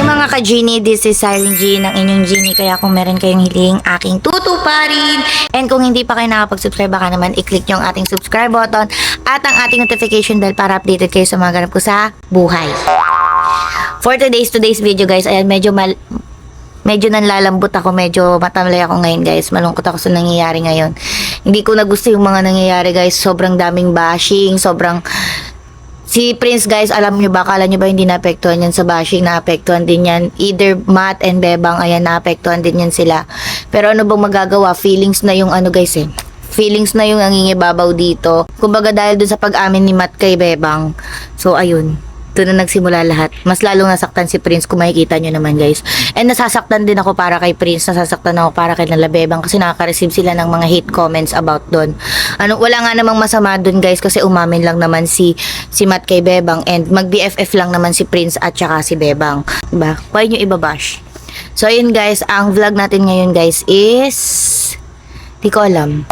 Mga ka-Genie, this is Siren G ng inyong Genie. Kaya kung meron kayong hiling, aking tutuparin. And kung hindi pa kayo nakapag-subscribe, baka naman i-click yung ating subscribe button at ang ating notification bell para updated kayo sa mga ganap ko sa buhay. For today's video guys, ayan, medyo nanlalambot ako, medyo matamlay ako ngayon guys. Malungkot ako sa nangyayari ngayon. Hindi ko na gusto yung mga nangyayari guys. Sobrang daming bashing, Si Prince guys, alam nyo ba, kala nyo ba hindi naapektuhan yan sa bashing? Naapektuhan din yan. Either Matt and Bebang, ayan, naapektuhan din yan sila. Pero ano bang magagawa? Feelings na yung ano guys eh. Feelings na yung nangingibabaw dito. Kumbaga dahil dun sa pag-amin ni Matt kay Bebang. So ayun. Doon na nagsimula lahat. Mas lalong nasaktan si Prince kung makikita nyo naman guys. And nasasaktan din ako para kay Prince. Nasasaktan ako para kay Bebang kasi nakaka-receive sila ng mga hate comments about doon. Wala nga namang masama doon guys kasi umamin lang naman si Matt kay Bebang and mag-BFF lang naman si Prince at saka si Bebang. Diba? Why nyo ibabash? So ayun guys, ang vlog natin ngayon guys is... Di ko alam.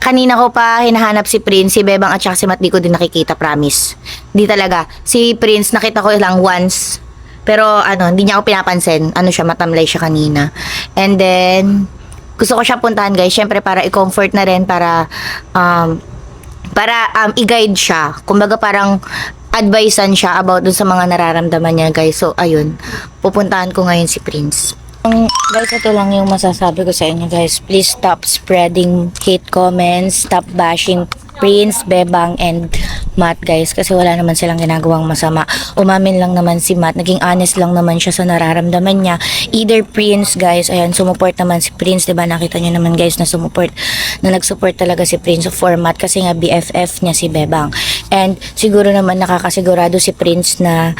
Kanina ko pa hinahanap si Prince, si Bebang at saka si Matt, di ko din nakikita, promise. Di talaga. Si Prince nakita ko lang once. Pero hindi niya ako pinapansin. Siya, matamlay siya kanina. And then gusto ko siya puntahan guys, syempre para i-comfort na rin, para i-guide siya. Kumbaga parang advisean siya about dun sa mga nararamdaman niya guys. So ayun, pupuntahan ko ngayon si Prince. Guys, ito lang yung masasabi ko sa inyo guys. Please stop spreading hate comments, stop bashing Prince, Bebang, and Matt guys. Kasi wala naman silang ginagawang masama. Umamin lang naman si Matt. Naging honest lang naman siya sa nararamdaman niya. Either Prince guys, ayan, sumuport naman si Prince. Diba nakita nyo naman guys na nag-support talaga si Prince for Matt. Kasi nga BFF niya si Bebang. And siguro naman nakakasigurado si Prince na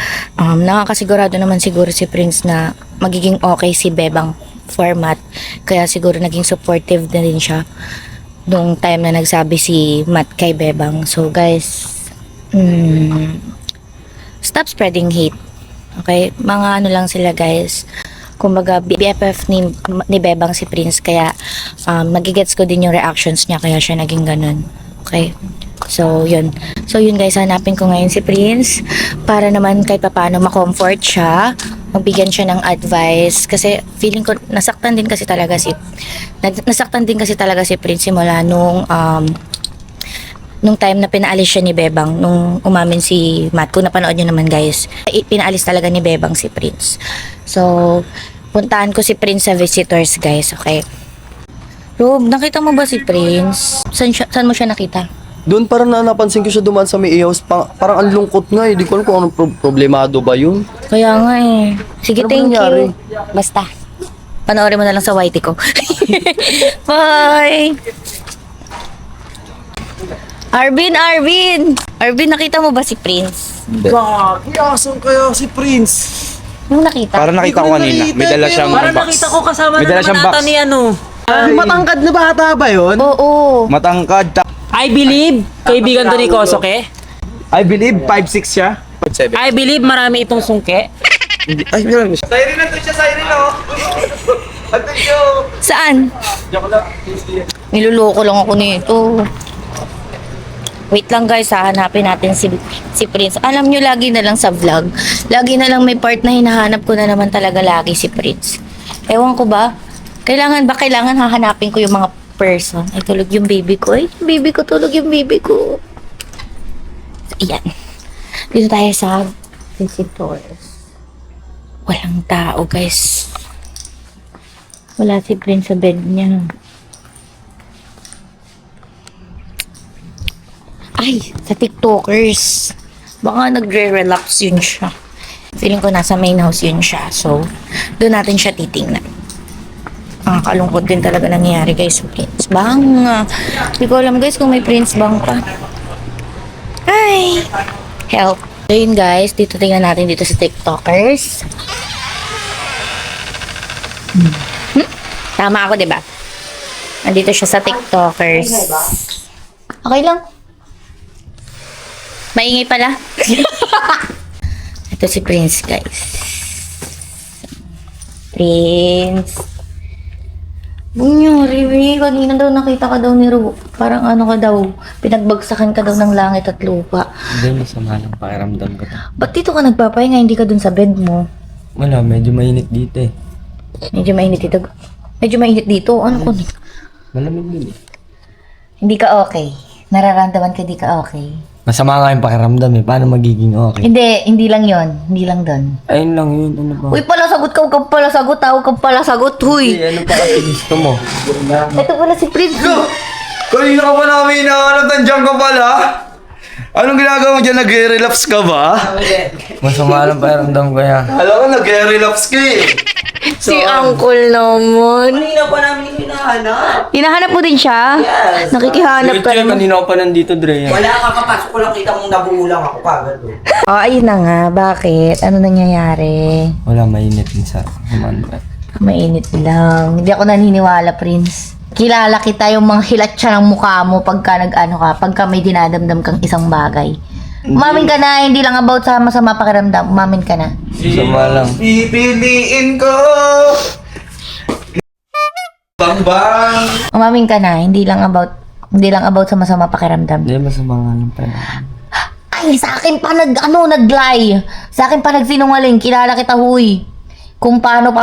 magiging okay si Bebang for Matt. Kaya siguro naging supportive na din siya nung time na nagsabi si Matt kay Bebang. So guys, stop spreading hate. Okay? Mga lang sila guys. Kumbaga BFF ni Bebang si Prince. Kaya magigets ko din yung reactions niya. Kaya siya naging ganun. Okay? So yun guys, hanapin ko ngayon si Prince para naman kahit paano ma-comfort siya, magbigyan siya ng advice kasi feeling ko nasaktan din kasi talaga si Prince simula nung time na pinaalis siya ni Bebang, nung umamin si Matt. Kung napanood nyo naman guys, pinaalis talaga ni Bebang si Prince. So puntahan ko si Prince sa visitors guys. Okay, Rob, nakita mo ba si Prince? Saan mo siya nakita? Doon parang napansin ko siya dumaan sa may ihaws. Parang ang lungkot nga eh. Di ko alam kung anong problemado ba yun. Kaya nga eh. Sige, Ano thank nangyari? you. Basta. Panoorin mo na lang sa YT ko. Bye! Arvin, nakita mo ba si Prince? Gagi, asan kaya si Prince? Yung nakita? Parang nakita ko kanina. May dala siyang Parang box. nakita ko kasama May na dala siyang naman ata box. ni Yung matangkad na bata ba yun? Oo. Matangkad. I believe, kaibigan to ni Kosoke. I believe 5'6 siya. 5'7. I believe marami itong sungke. Ay, meron siya. Siren na to siya, Siren oh. Attention! Saan? Joke lang. Niluloko lang ako nito. Wait lang guys, hanapin natin si Prince. Alam nyo, lagi na lang sa vlog. Lagi na lang may part na hinahanap ko na naman talaga lagi si Prince. Ewan ko ba? Kailangan hahanapin ko yung mga person. Ay, tulog yung baby ko. Tulog yung baby ko. Ayan. Dito tayo sa visitors. Walang tao, guys. Wala si Prince sa bed niya. Ay, sa TikTokers. Baka nagre-relapse yun siya. Feeling ko nasa main house yun siya. So, doon natin siya titingnan. Kalungkot din talaga nangyayari guys sa Prince Bang. Hindi ko alam guys kung may Prince Bang pa. Ay! Help! So yun guys, dito tingnan natin dito sa TikTokers. Tama ako, diba? Nandito siya sa TikTokers. Okay lang. Maingay pala. Ito si Prince guys. Prince. Bunyari, we. Kanina daw nakita ka daw ni Ro. Parang ano ka daw, pinagbagsakan ka daw ng langit at lupa. Hindi, masama lang pakiramdam ko. Ba't dito ka nagpapahinga, hindi ka dun sa bed mo? Wala, medyo mainit dito eh. Medyo mainit dito. Medyo mainit dito. Ano ko? Malamig din eh. Hindi ka okay. Nararamdaman ka di ka okay. Masama nga yung pakiramdam eh. Paano magiging okay? Hindi lang yon. Hindi lang doon. Ayun lang yun. Ano ba? Uy, pala sagot ka. Huwag kang pala sagot. Huwag kang pala sagot. Huy. Ano pa kasi gusto mo? Ito pala si Prince. Kanina ka pa namin hinahanap, nandiyan ka pala? Anong ginagawa mo dyan? Nag-relapse ka ba? Masama lang pakiramdam ko yan. Alam ko, nag-relapse ka eh. Si Uncle naman. Kanina pa namin hinahanap. Hinahanap mo din siya? Yes. Nakikihanap ka Diretso, naman. kanina ko pa nandito, Dre. Wala, kakapasok ko lang kita mong nabuulang ako kagad. Oh, ayun na nga. Bakit? Ano nangyayari? Wala, mainit din sa Commander. Mainit lang. Hindi ako naniniwala, Prince. Kilala kita yung mga hilat siya ng mukha mo pagka nag-ano ka, pagka may dinadamdam kang isang bagay. Umamin ka na, hindi lang about sa masama pakiramdam. Umamin ka na. Sama lang. Pipiliin ko! Bang! Umamin ka na, hindi lang about sa masama pakiramdam. Hindi, masama nga lang pakiramdam. Ay, sa akin pa nag-lie. Sa akin pa nagsinungaling. Kilala kita, huy. Kung paano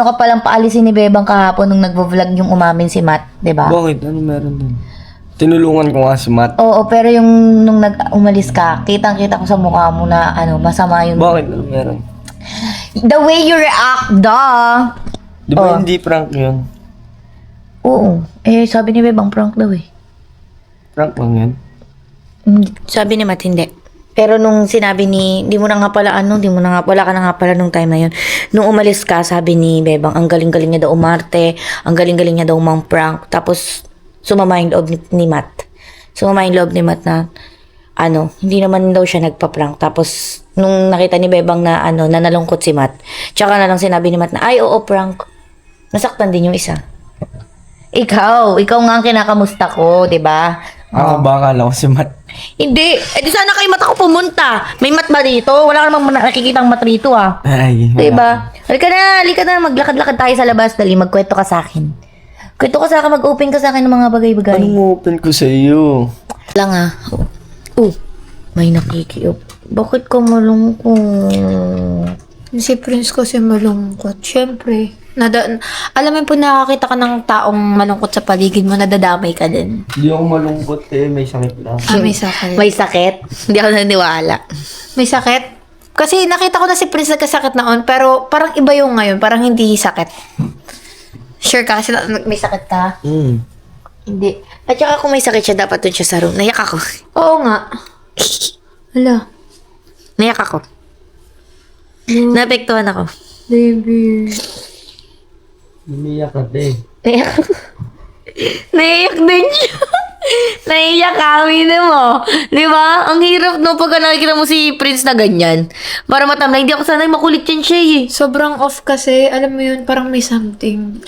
ka palang paalisin ni Bebang kahapon nung nagvo-vlog yung umamin si Matt, 'di ba? Bakit? Ano meron din? Tinulungan ko nga si Matt. Oo, pero yung nung umalis ka, kitang-kita ko sa mukha mo na masama yung Bakit? Ano meron? the way you react, Di ba hindi prank yun? Oo. Sabi ni Bebang prank daw eh. Prank lang yun? Sabi ni Matt, hindi. Pero nung sinabi hindi mo na nga pala wala ka na nga pala nung time na yun. Nung umalis ka, sabi ni Bebang, ang galing-galing niya daw umarte, ang galing-galing niya daw mang-prank. Tapos, sumama yung loob ni Matt. Sumama yung loob ni Matt na, hindi naman daw siya nagpa-prank. Tapos, nung nakita ni Bebang na, na nalungkot si Matt, tsaka na lang sinabi ni Matt na, ay, oo, prank. Nasaktan din yung isa. Ikaw nga ang kinakamusta ko, di ba? Ako ba akala ko si Matt? Hindi. Di sana kay Mat ako pumunta. May mat ba dito? Wala ka namang nakikitang mat rito ah. Ay, Diba? Halika na. Maglakad-lakad tayo sa labas. Dali, magkwento ka sa akin. Kwento ka sa akin, mag-open ka sa akin ng mga bagay-bagay. Anong open ko sa iyo? Lang ah. May nakikiop. Bakit ka malungkot? Si Prince kasi malungkot. Siyempre. Alam mo po, nakakita ka ng taong malungkot sa paligid mo, nadadamay ka din. Hindi ako malungkot eh, may sakit lang. May sakit. May sakit? Hindi ako naniwala. May sakit? Kasi nakita ko na si Prince nagkasakit noon, pero parang iba yung ngayon. Parang hindi sakit. Sure ka? Kasi may sakit ka? Hindi. At saka kung may sakit siya, dapat dun siya sa room. Nayak ako. Oo nga. Hala. Nayak ako. Naapektuhan ako. Baby. Umiyak ka din. Naiyak. Naiyak din siya. Naiyak kami mo. Di ba? Ang hirap no pagka nakikita mo si Prince na ganyan. Para matamlay. Hindi ako sanay makulit yan siya eh. Sobrang off kasi, alam mo yun, parang may something.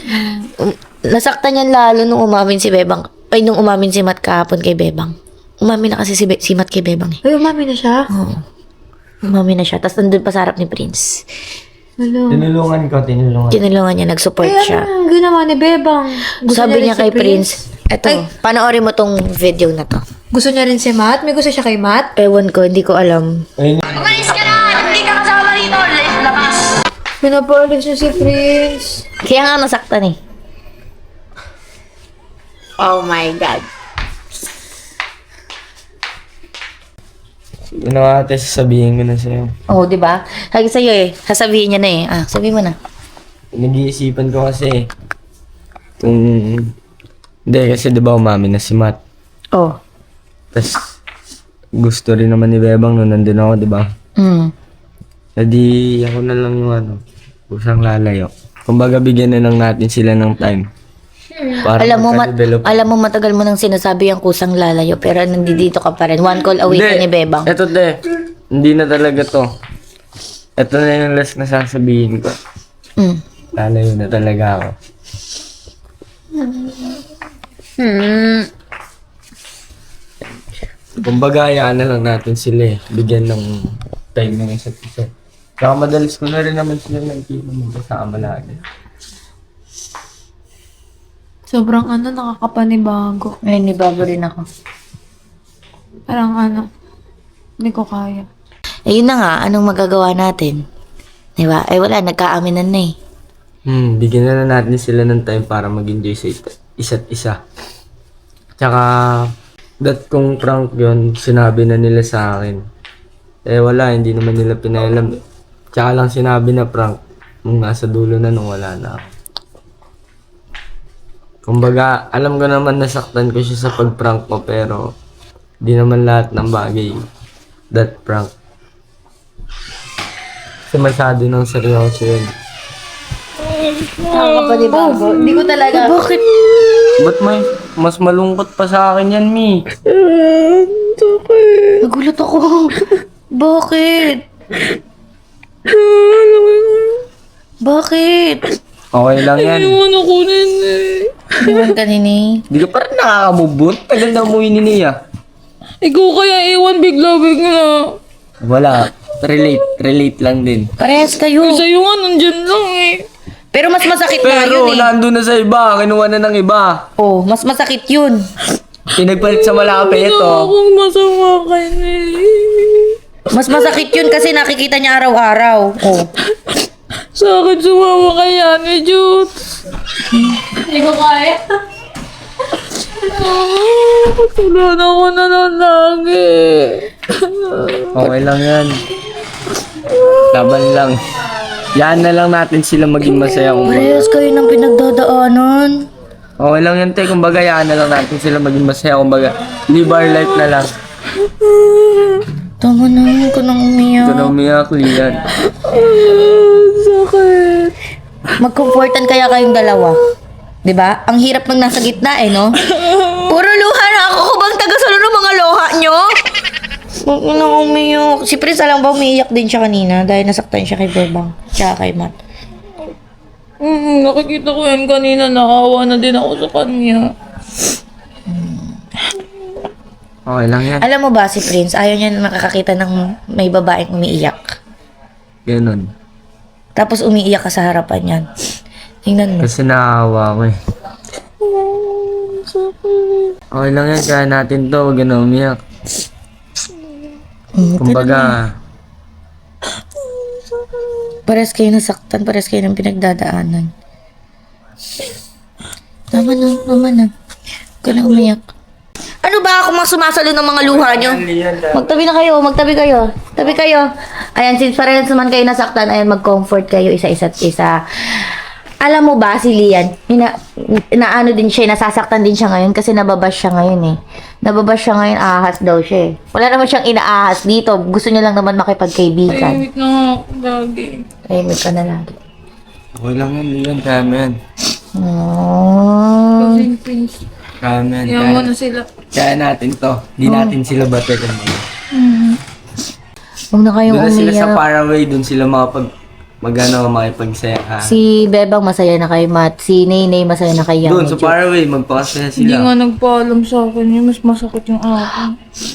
Nasaktan yan lalo nung umamin si Bebang. Ay, nung umamin si Matt kahapon kay Bebang. Umamin na kasi si Matt kay Bebang eh. Ay, umami na siya? Oo. Umamin na siya. Tapos nandun pa sa harap ni Prince. Hala. Tinulungan ko. Tinulungan niya. Nag-support siya. Anong ginawa ni Bebang? Sabi niya rin si kay Prince, eto, panoorin mo tong video na to. Gusto niya rin si Matt? May gusto siya kay Matt? Ewan ko, hindi ko alam. Pinapaalis niya si Prince. Kaya nga nasaktan eh. Oh my God. Ano ate, sasabihin ko na sa'yo. Oh, di ba? Lagi sa'yo eh. Sasabihin niya na eh. Sabihin mo na. Nag-iisipan ko kasi kung... Hindi, kasi di ba umamin na si Matt. Oh. Tapos gusto rin naman ni Bebang nung nandun ako, di ba? Edi ako na lang yung kusang lalayo. Kumbaga bigyan na lang natin sila ng time. Para magka-develop. Alam mo, matagal mo nang sinasabi ang kusang lalayo, pero nandito ka pa rin. One call away ka ni Bebang. Eto hindi na talaga to. Ito na yung last na sasabihin ko. Lalayo na talaga ako. Kumbaga, hayaan na lang natin sila eh. Bigyan ng time ng isa't isa. Saka madalas ko na rin naman sila nakikita magkasama lagi. Sobrang nakakapanibago. Ngayon, nibago rin ako. Parang hindi ko kaya. Ayun na nga, anong magagawa natin? Diba? Eh wala, nagkaaminan na eh. Bigyan na lang natin sila ng time para mag-enjoy sa isa't isa. Tsaka, kung prank yun, sinabi na nila sa akin. Eh wala, hindi naman nila pinailam. Tsaka lang sinabi na prank, nung nasa dulo na nung wala na ako. Kumbaga, alam ko naman nasaktan ko siya sa pag-prank ko, pero di naman lahat ng bagay that prank. Kasi masyado ng seryoso yun. Nakakapanibago. Hindi ko talaga. Bakit? Ba't may mas malungkot pa sa akin yan, Mi? Nagulat ako. Bakit? Bakit? Okay lang yan. Iwan ka, Nini. Di ka pa rin nakaka-move on. Tagal na umuwi ni Nia. Ikaw kaya iwan bigla-bigla. Wala. Relate lang din. Parehas kayo. Sa'yo nga, nandyan lang eh. Pero mas masakit na Pero yun eh. nandun na sa iba. Kinuha na ng iba. Oh, mas masakit yun. Pinagpalit sa malapit, oh. Akong masama kay Nene. Mas masakit yun kasi nakikita niya araw-araw. Oh. Sa akin sumama kay Ate Jut. Hindi ko kaya. Patulan ako na lang lagi. Okay lang yan. Laban lang. Yan na lang natin sila maging masaya. Parehas kayo ng pinagdadaanan. Okay lang yan, te. Kumbaga, yan na lang natin sila maging masaya. Kumbaga, live our life na lang. Tama na, huwag ka nang umiyak. Ito na umiyak, Lian. Sakit. Magkomfortan kaya kayong dalawa. 'Di ba? Ang hirap ng nasa gitna eh, no? Puro luha na ako ko bang taga-salo ng mga luha nyo? Huwag ka nang umiyak. Si Prince alam ba, umiiyak din siya kanina dahil nasaktan siya kay Bebang. Tsaka kay Matt. Nakikita ko yan kanina. Nakawa na din ako sa kanya. Okay lang yan. Alam mo ba si Prince, ayaw niya nakakakita ng may babaeng umiiyak. Ganun. Tapos umiiyak ka sa harapan niyan. Tingnan mo. Kasi naawa ko eh. Okay lang yan, kaya natin to. Huwag na umiyak. Kumbaga, Pares kayo nasaktan, pares kayo ng pinagdadaanan. Tama na, tama na. Huwag ka na umiyak. Ano ba ako mga sumasalo ng mga luha nyo? Magtabi na kayo, magtabi kayo. Tabi kayo. Ayan, since parehas naman kayo nasaktan, ayan, mag-comfort kayo isa-isa't isa. Alam mo ba si Lian, naano din siya, nasasaktan din siya ngayon kasi nababash siya ngayon eh. Nababash siya ngayon, ahas daw siya eh. Wala naman siyang inaahas dito. Gusto niya lang naman makipagkaibigan. Tahimik na nga ako lagi. Tahimik ka na lagi. okay lang yan, Lian. Kaya mo yan. Oh. Kasing Prince. Kaya mo yan. Iyan mo na sila. Kaya natin to. Hindi natin sila batagan mo. Huwag na kayong Doon na sila sa umiyak. Paraway. Doon sila makipagsayahan. Si Bebang masaya na kay Matt. Si Naynay masaya na kay Yang. Doon sa Paraway, magpakasaya Hindi sila. nga nagpaalam sa akin yun. Mas masakit yung akin.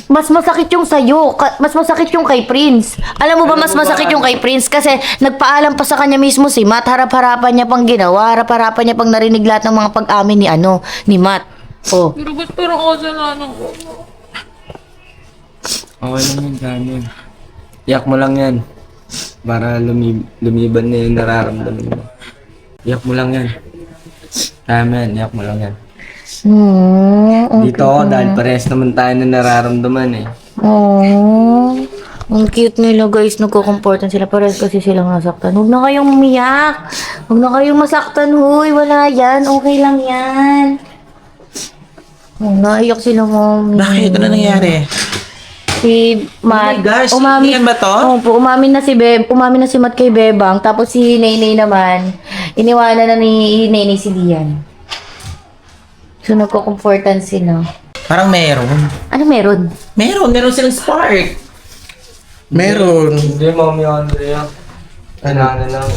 Mas masakit yung sa'yo. Mas masakit yung kay Prince. Alam mo ba mas masakit yung kay Prince? Kasi nagpaalam pa sa kanya mismo si Matt. Harap-harapan niya pang ginawa. Harap-harapan niya pang narinig lahat ng mga pag-amin ni Matt. Oh. Pero ba't parang kasalanan ko? Okay lang yan, kaya mo yan. Iyak mo lang yan. Para lumiban na yung nararamdaman mo. Iyak mo lang yan. Kaya mo yan, iyak mo lang yan. Okay. Dito ako dahil parehas naman tayo na nararamdaman eh. Oh. Ang cute nila guys. Nagkukomportan sila. Parehas kasi silang nasaktan. Huwag na kayong umiyak. Huwag na kayong masaktan. Huy, wala yan. Okay lang yan. Oh, naiyak sila, mami. Bakit? Ano nangyari? Si Matt. Oh my gosh, umamin, yan ba to? Opo, umamin na si Matt kay Bebang. Tapos si Naynay naman, iniwanan na ni Naynay si Lian. So, nagko-comfortan sila. Parang meron. Ano meron? Meron silang spark. Meron. Hindi, Mami Andrea. Ano lang.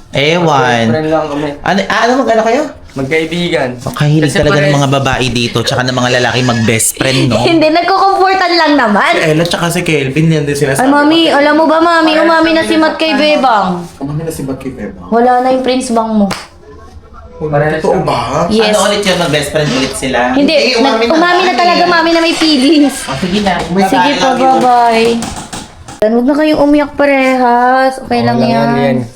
Ewan. Friend lang kami. Ano mag-ano kayo? Magkaibigan. Kahilig Kasi talaga ng pares- mga babae dito, tsaka ng mga lalaki mag-best friend, no? Hindi, nagko-comfortan lang naman. Ella tsaka si Kelvin, yan din sila Ay, mami, alam mo ba, mami, umamin na si Matt kay Bebang. Kumami na si Bucky Bebang. Wala na yung Prince Bang mo. Totoo ba? Yes. Ano ulit yun? Mag-best friend ulit sila? Hindi, umami na talaga, mami, na may feelings. Oh, sige na. Sige po, bye-bye. Huwag na kayong umiyak parehas. Okay lang yan.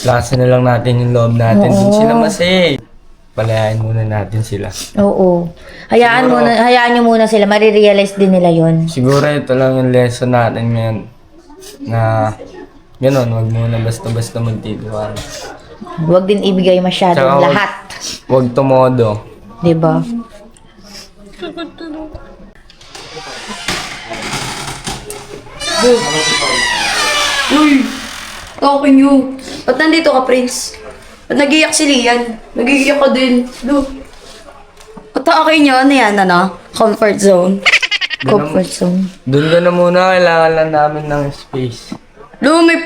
Lakas na lang natin yung loob natin. Doon sila masay. Palayain muna natin sila. Oo. Hayaan nyo muna sila. Marirealize din nila yon. Siguro ito lang yung lesson natin ngayon. Na gano'n, wag muna basta-basta magtitiwala. Huwag din ibigay masyadong Tsaka lahat. Wag tumodo. Diba? Uy! Talking you. Ba't nandito ka, Prince? Ba't nag-iyak si Lian? Nag-iyak ka din. Lo. Ba't akin yun? Ano yan, ano? Comfort zone. Comfort zone. Doon ka na muna, kailangan lang namin ng space. Lo, may...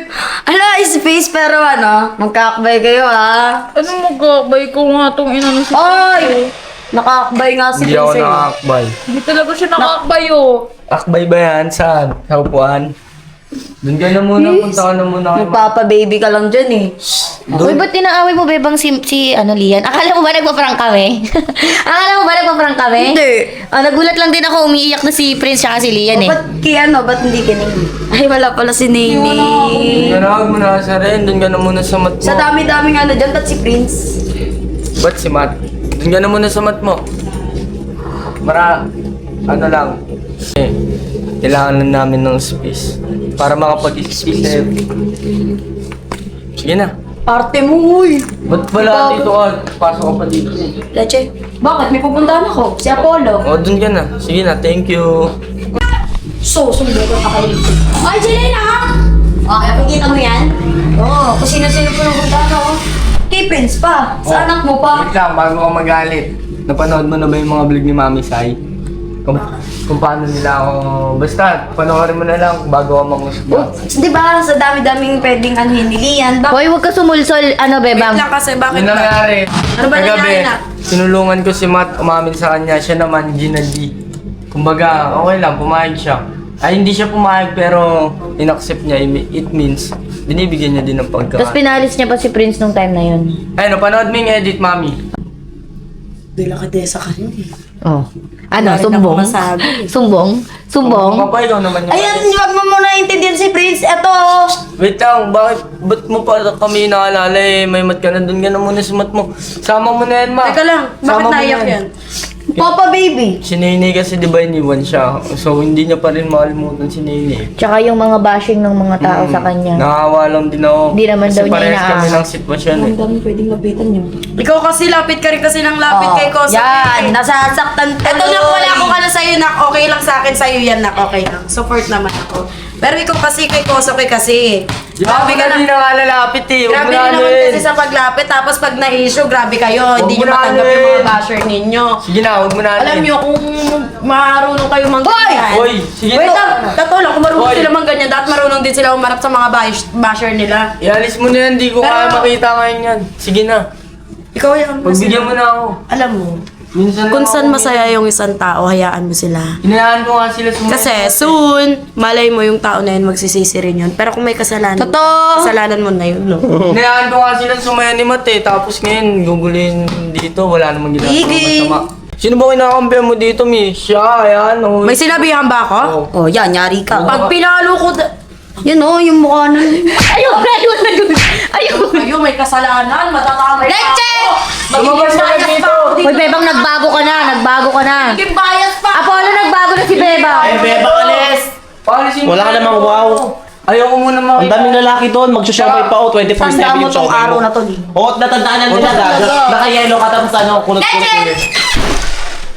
Ala, space pero ano? Magkakabay kayo, ha? Ano magkakabay ko nga tong inano si Ay! Nakakabay nga si Hindi ako Prince, eh. nakakakbay. Hindi talaga siya nakakabay oh. Akbay ba yan? Saan? Sa upuan? Doon ka na muna, punta ka na muna kayo. Magpapa-baby ka lang dyan, eh. Uy, ba't tinaaway mo, bebang si Lian? Akala mo ba nagpa-prank kami? Akala mo ba nagpa-prank kami? Hindi. Nagulat lang din ako, umiiyak na si Prince tsaka si Lian eh. Ba't kaya ano? Ba't hindi ka Ay, wala pala si Nene. Doon ka na, huwag mo na sa rin. Doon ka na muna sa mat mo. Sa dami-daming ano dyan, ba't si Prince? Ba't si Matt? Doon ka na muna sa mat mo. Ano lang. Kailangan lang namin ng space. Para makapag-isip. Sige na. Arte mo, uy. Ba't wala dito ka? Pasok ka pa dito. Leche, bakit? May pupuntahan ako. Si Apollo. O, doon ka na. Sige na, thank you. Sundo ko pa kayo. Ay, Jelena! Okay, pakikita mo yan? Oo, kung sino-sino po nung puntahan ako. Kay Prince pa. Sa anak mo pa. Wait lang, bago ka magalit. Napanood mo na ba yung mga vlog ni Mami Sai? Kung paano nila ako... Basta, panoorin mo na lang bago ka mangusga. Di ba, sa dami-daming pwedeng anuhin ni Lian. Hoy, huwag ka sumulsol, bebang. Wait lang kasi, bakit Yun ba? nangyari. Ano ba nangyari na? Sinulungan ko si Matt, umamin sa kanya. Siya naman, Gina G. Kumbaga, okay lang, pumayag siya. Ay, hindi siya pumayag pero inaccept niya. It means, binibigyan niya din ng Tapos pagkakaroon. pinalis niya pa si Prince nung time na yun. Ay, napanood mo yung edit, Mami. Delikadesa ka rin eh. Oh. Ano, Wala rin sumbong? ako masabi. Sumbong? Sumbong? Papa, ikaw naman yung... Ayan, wag mo muna intindihan si Prince. Eto! Wait lang, ba't mo pa kami naalala eh? May mat ka na, doon ka na muna sa mat mo. Sama mo na yan, Ma. Teka lang, bakit Sama mo naiyak na yan? Papa baby! Si Nene kasi di ba iniwan siya. So hindi niya pa rin makalimutan si Nene. Tsaka yung mga bashing ng mga tao sa kanya. Nakawa lang din ako. Hindi naman daw niya parehas kami inaahas. ng sitwasyon eh. dami pwedeng lapitan niyo. Ikaw kasi lapit ka rin kasi ng lapit Oh, kay Kosa. yan, nasasaktan tuloy. Ito nak, wala akong ano sa'yo nak. Okay lang sa akin sa'yo yan nak. Okay lang. Support naman ako. Pero ikaw kasi kay Kosa kasi. Grabe ka din ang alalapit eh. Huwag Grabe mo rin naman namin. kasi sa paglapit. Tapos pag na-issue, grabe kayo. Hindi Huwag nyo mo matanggap yung namin. mga basher ninyo. Sige na, huwag mo natin. Alam nyo, kung marunong kayo mangganyan. Hoy! Sige Wait to. lang, totoo lang, kung marunong Hoy. sila mangganyan, dapat marunong din sila umarap sa mga basher nila. Ialis mo na yan, di ko Pero- kaya makita ngayon yan. Sige na. Ikaw yan. Pagbigyan mo na ako. Alam mo, Minsan kung lang saan ako- masaya yung isang tao, hayaan mo sila. Hinayaan ko nga sila sumunod. Kasi soon, malay mo yung tao na yun, magsisisi rin yun. Pero kung may kasalanan, Totoo. kasalanan mo na yun, no? Hinayaan ko nga sila sumaya ni Matt eh. Tapos ngayon, gugulin dito. Wala namang ginagawa Igi. masama. Sino ba kinakampi mo dito, Mi? Siya, ayan. Oh. May sinabihan ba ako? Oh, yan, yari ka. Pag pinalo ko, Yan oh, yung mukha na. Ayun! kayo may kasalanan, matatamay pa Leche! ako. Lumabas ka na dito. Hoy, bebang, nagbago ka na. Maging bias pa. Apollo, nagbago na si bebang. Beba, alis! Palisin Wala ka mo namang wow. Ayoko muna Ang makita. daming lalaki doon, magsusyabay pa o 24/7 Tandaan mo yung tong syabay araw mo. na to, di. Oo, natandaan na nila gaga. Naka-yellow ka tapos ano, kulot-kulot.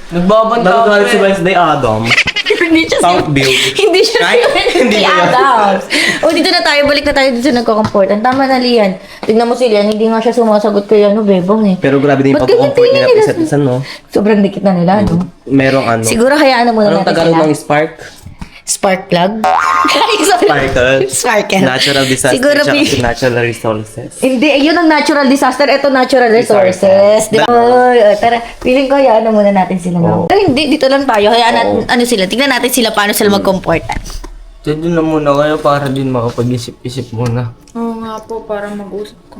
Nagbabanta ako Nagagalit si eh. Wednesday Adam. Hindi siya South View. Hindi siya Ay, hindi si ba yun? Adams. O, dito na tayo. Balik na tayo dito sa nagko-comportan. Tama na, Lian. Tignan mo si Lian. Hindi nga siya sumasagot kay bebang eh. Pero grabe din yung Ba't pagkukomfort ganyan nila tingin isa't isa, no? Sobrang dikit na nila, no? Merong ano. Siguro hayaan na muna Anong natin Tagalog sila. ng spark? Spark plug? Sparkle. Sparkle. Natural disaster Siguro, tsaka si natural resources. Hindi, yun ang natural disaster. Ito natural resources. Di ba? Oy, tara, feeling ko, hayaan na muna natin sila. No? Pero hindi, dito lang tayo. Hayaan natin, ano sila. Tignan natin sila paano sila mag-comportan. Dito na muna kayo para din makapag-isip-isip muna. Oo nga po, para mag-usap ka.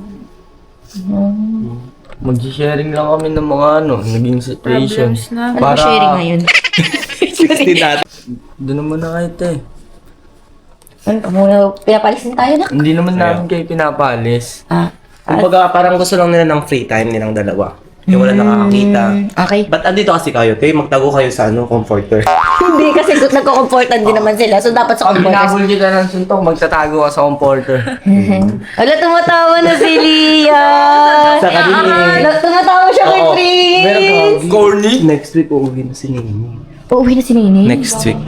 Mag-sharing lang kami ng mga naging situation. Ano ba sharing ngayon? Doon naman na kayo, te. Ano, muna pinapalis na tayo na? Hindi naman namin kayo pinapalis. Kumbaga, parang gusto lang nila ng free time nilang dalawa. Yung wala nakakakita. Okay. Ba't andito kasi kayo, te? Magtago kayo sa comforter. Hindi, kasi nagko-comfortan din naman sila. So, dapat sa Pag comforters. hinabol kita ng suntok, magtatago ka sa comforter. Wala, tumatawa na si Lia. Sa kanina. Tumatawa siya kay Prince. Corny? Next week, uuwi na si Nini. Uuwi na si Nini. Next week.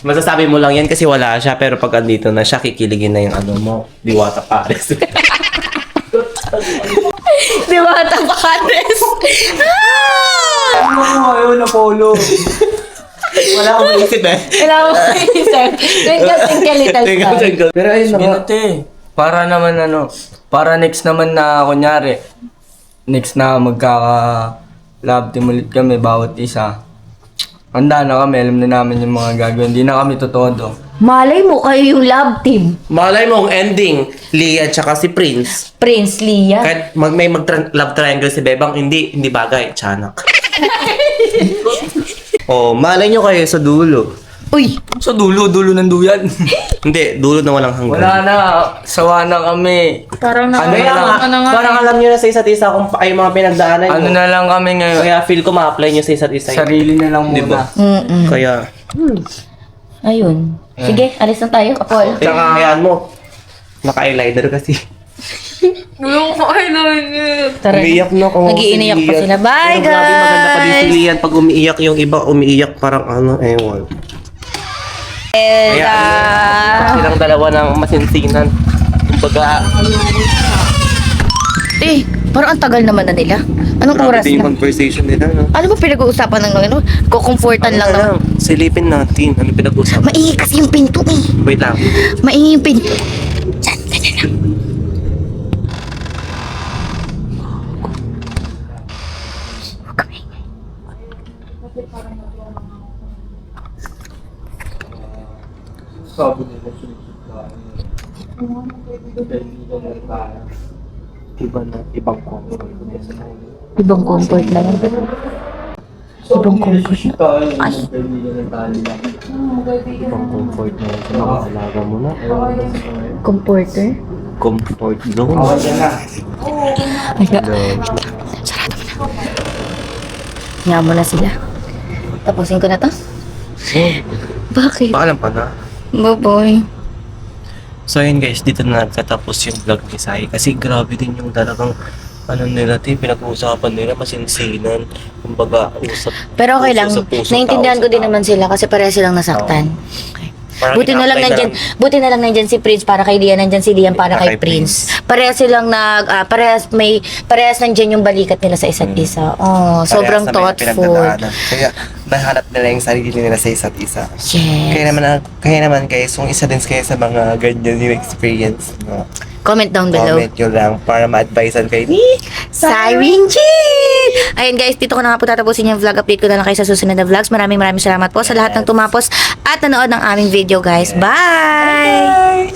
Masasabi mo lang yan kasi wala siya, pero pag andito na siya, kikiligin na yung mo, Diwata Pares. Di ba, tapates? Ayaw na polo. Wala akong maisip eh. Wala mo isip. Twinkle, little star. Pero ayun Sige na, te. Para naman para next naman na, kunyari, next na magkaka-love team ulit kami, bawat isa. Handa na kami, alam na namin yung mga gagawin. Hindi na kami totodo. Malay mo kayo yung love team. Malay mo ang ending, Lia tsaka si Prince. Prince Lia. Kahit may love triangle si Bebang, hindi bagay, tiyanak. Malay nyo kayo sa dulo. Uy, So dulo ng duyan. Hindi, dulo na walang hanggan. Wala na, sawa na kami. Parang Kaya nga, parang alam nyo na sa isa't isa kung ay mga pinagdaanan Ano nyo. na lang kami ngayon, Kaya feel ko ma-apply nyo sa isa't isa. sarili na lang Di ba? muna. Kaya, ayun. Sige, alis na tayo, Apol. tsaka hayaan mo, naka-eyeliner kasi. Yung eyeliner. Tara. Umiiyak na ako. Nag-iiniyak pa sila. Bye, Pero grabe, maganda pa din si guys! Lian pag umiiyak, yung iba umiiyak parang ewan. Kaya silang dalawa ng masinsinan. Kumbaga, Parang ang tagal naman na nila. Anong grabe oras din yung na? conversation nila, no? Ano ba pinag-uusapan ng ano? Kukomfortan lang naman. Silipin natin. Ano pinag-usapan? Maingay kasi yung pinto eh. Wait lang. Maingay yung pinto. Diyan, ganyan lang. Huwag ka maingay. Sabi nila siya. Iba na, ibang comfort. Ibang comfort lang. Ibang comfort na. Ibang comfort na sa mga alaga mo na. Comforter? Comfort zone. Ay, sarado mo na. Nga mo na sila. Tapusin ko na to? Bakit? Paalam pa na. Bye-bye. So yun guys, dito na nagtatapos yung vlog ni Sai. Kasi grabe din yung talagang nila, pinag-uusapan nila, masinsinan. Kumbaga, usap. Pero okay lang, puso sa puso, naiintindihan tao ko sa din tao. naman sila kasi pareha silang nasaktan. Okay. Parang Buti na lang ina-apply nandyan si Prince para kay Lian, nandyan si Lian para kay Prince. Parehas silang parehas nandyan yung balikat nila sa isa't isa. Oh, sobrang Parehas na may thoughtful. pinagdadaanan. Kaya nahanap nila yung sarili nila sa isa't isa. Yes. Kaya naman guys, kung isa din kayo sa mga ganyan yung experience, no? Comment down below. Comment nyo lang para ma-advisean kayo ni Siren G! Ayun guys, dito ko na nga po tatapusin yung vlog. Update ko na lang kayo sa susunod na vlogs. Maraming salamat po sa lahat ng tumapos at nanood ng aming video guys. Bye!